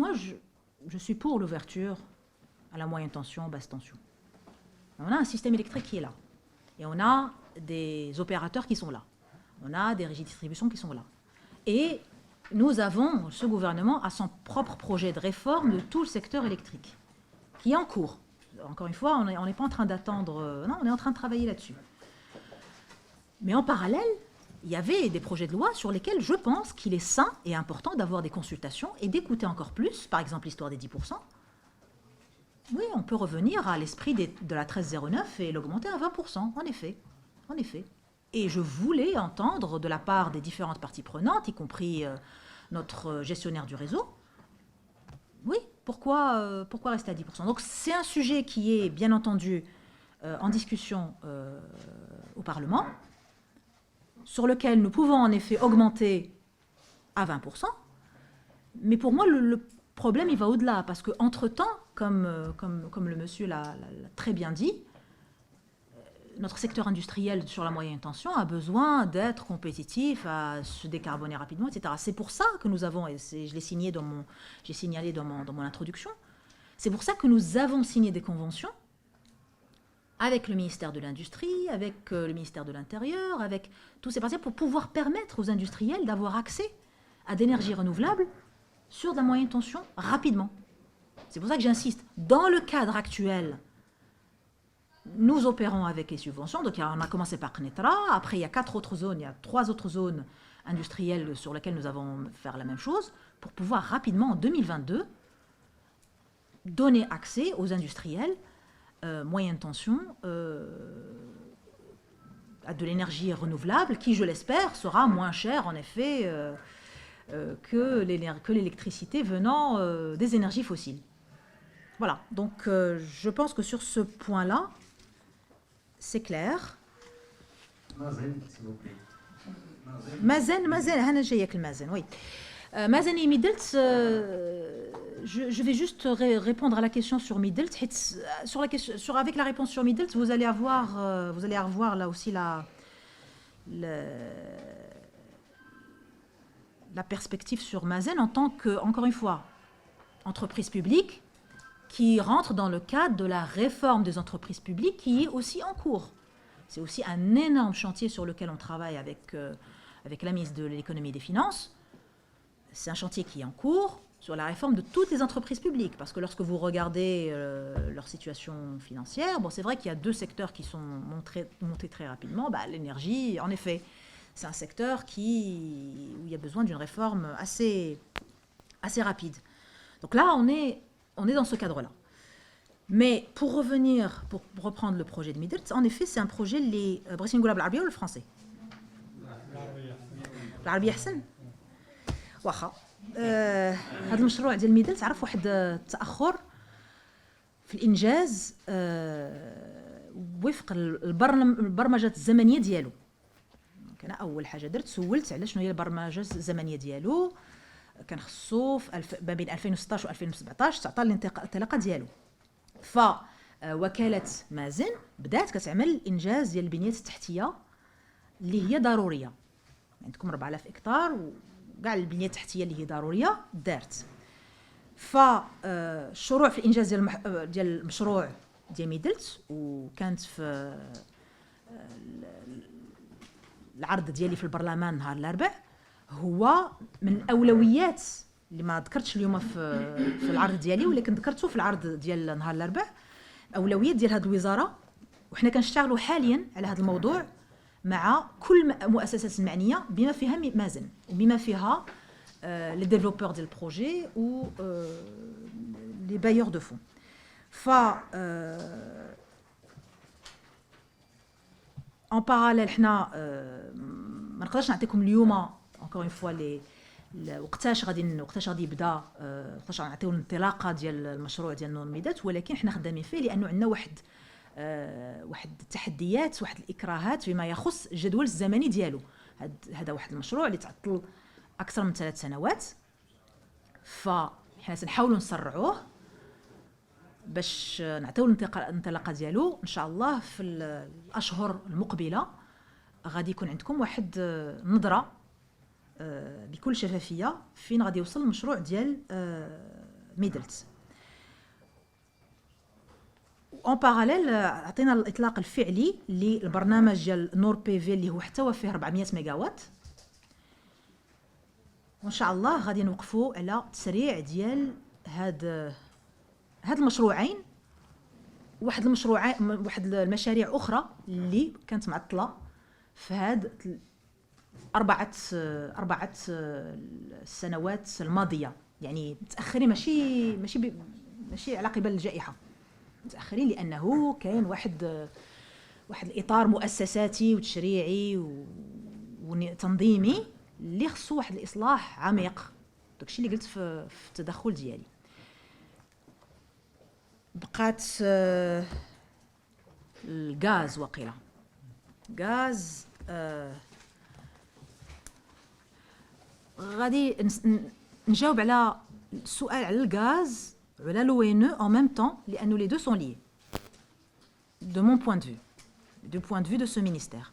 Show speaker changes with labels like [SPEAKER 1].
[SPEAKER 1] moi, je suis pour l'ouverture à la moyenne tension, basse tension. On a un système électrique qui est là. Et on a des opérateurs qui sont là. On a des régies de distribution qui sont là. Et nous avons, ce gouvernement a son propre projet de réforme de tout le secteur électrique, qui est en cours. Encore une fois, on n'est pas en train d'attendre... non, on est en train de travailler là-dessus. Mais en parallèle, il y avait des projets de loi sur lesquels je pense qu'il est sain et important d'avoir des consultations et d'écouter encore plus, par exemple l'histoire des 10%. Oui, on peut revenir à l'esprit de la 1309 et l'augmenter à 20%, en effet. En effet. Et je voulais entendre de la part des différentes parties prenantes, y compris notre gestionnaire du réseau, oui, pourquoi rester à 10%? Donc c'est un sujet qui est bien entendu en discussion au Parlement, sur lequel nous pouvons en effet augmenter à 20%, mais pour moi le problème il va au-delà, parce qu'entre-temps, comme le monsieur l'a très bien dit, notre secteur industriel sur la moyenne tension a besoin d'être compétitif, à se décarboner rapidement, etc. C'est pour ça que nous avons, et je l'ai signalé dans mon introduction, c'est pour ça que nous avons signé des conventions avec le ministère de l'Industrie, avec le ministère de l'Intérieur, avec tous ces partenaires pour pouvoir permettre aux industriels d'avoir accès à d'énergie renouvelable sur de la moyenne tension rapidement. C'est pour ça que j'insiste. Dans le cadre actuel, nous opérons avec les subventions. Donc on a commencé par Knetra, après il y a 3 autres zones industrielles sur lesquelles nous allons faire la même chose pour pouvoir rapidement en 2022 donner accès aux industriels moyenne tension à de l'énergie renouvelable qui, je l'espère, sera moins chère en effet que l'électricité venant des énergies fossiles. Voilà, donc je pense que sur ce point-là, c'est clair.
[SPEAKER 2] Mazen, s'il vous plaît.
[SPEAKER 1] Mazen, Hana Jayek le Mazen, oui. Mazen et Midelt, je vais juste répondre à la question sur Midelt. Avec la réponse sur Midelt, vous allez avoir là aussi la perspective sur Mazen en tant que, encore une fois, entreprise publique qui rentre dans le cadre de la réforme des entreprises publiques qui est aussi en cours. C'est aussi un énorme chantier sur lequel on travaille avec la ministre de l'Économie et des Finances. C'est un chantier qui est en cours sur la réforme de toutes les entreprises publiques. Parce que lorsque vous regardez leur situation financière, bon, c'est vrai qu'il y a 2 secteurs qui sont montés très rapidement. L'énergie, en effet, c'est un secteur où il y a besoin d'une réforme assez rapide. Donc là, on est dans ce cadre-là. Mais pour reprendre le projet de Midelt, en effet, c'est un projet, بغيتي نقولها بالعربية ولا بالفرنسي؟ بالعربية أحسن؟ واخا. هذا المشروع ديال ميدلت عرف واحد التأخر في الإنجاز وفق البرمجة الزمنية ديالو. أنا أول حاجة درت سولت على شنو هي البرمجة الزمنية ديالو. كان خصو ما بين 2016 و 2017 تعطى الانطلاقه ديالو. فوكاله مازن بدات كتعمل الانجاز ديال البنيه التحتيه اللي هي ضروريه. عندكم 4000 هكتار وكاع البنيه التحتيه اللي هي ضروريه دارت. فالشروع في الانجاز ديال المشروع ديال ميدلت وكانت في العرض ديالي في البرلمان نهار الاربعاء هو من الاولويات اللي ما ذكرتش اليوم في العرض ديالي ولكن ذكرته في العرض ديال نهار الاربعاء. اولويات ديال هذه الوزاره وحنا كنشتغلوا حاليا على هذا الموضوع مع كل المؤسسات المعنيه بما فيها مازن وبما فيها لي ديفلوبور ديال البروجي و لي بايور دو فون. ان باراليل حنا ما نقدرش نعطيكم اليوم encore une fois وقتاش غادي يبدا وقتاش غنعطيو الانطلاقه ديال المشروع ديال نون ميدات ولكن حنا خدامين فيه لانه عندنا واحد التحديات واحد الاكراهات فيما يخص الجدول الزمني ديالو. هذا واحد المشروع اللي تعطل اكثر من 3 سنوات فحنا سنحاولوا نسرعوه باش نعطيو الانطلاقه ديالو ان شاء الله في الاشهر المقبله. غادي يكون عندكم واحد نظره بكل شفافيه فين غادي يوصل المشروع ديال ميدلت. اون باراليل عطينا الاطلاق الفعلي للبرنامج ديال نور بي في اللي هو احتوى فيه 400 ميجاوات، وان شاء الله غادي نوقفوا على تسريع ديال هاد المشروعين. واحد المشاريع اخرى اللي كانت معطله في هاد أربعة السنوات الماضيه، يعني متاخرين، ماشي على قبل الجائحه، متاخرين لانه كاين واحد الاطار مؤسساتي وتشريعي وتنظيمي اللي خصو واحد الاصلاح عميق. داكشي اللي قلت في التدخل ديالي. بقات الغاز، وقيله غاز. غادي نجاوب على السؤال على الغاز وعلى l'ONE en même temps لانه les deux sont liés de mon point de vue, du point de vue de ce ministère.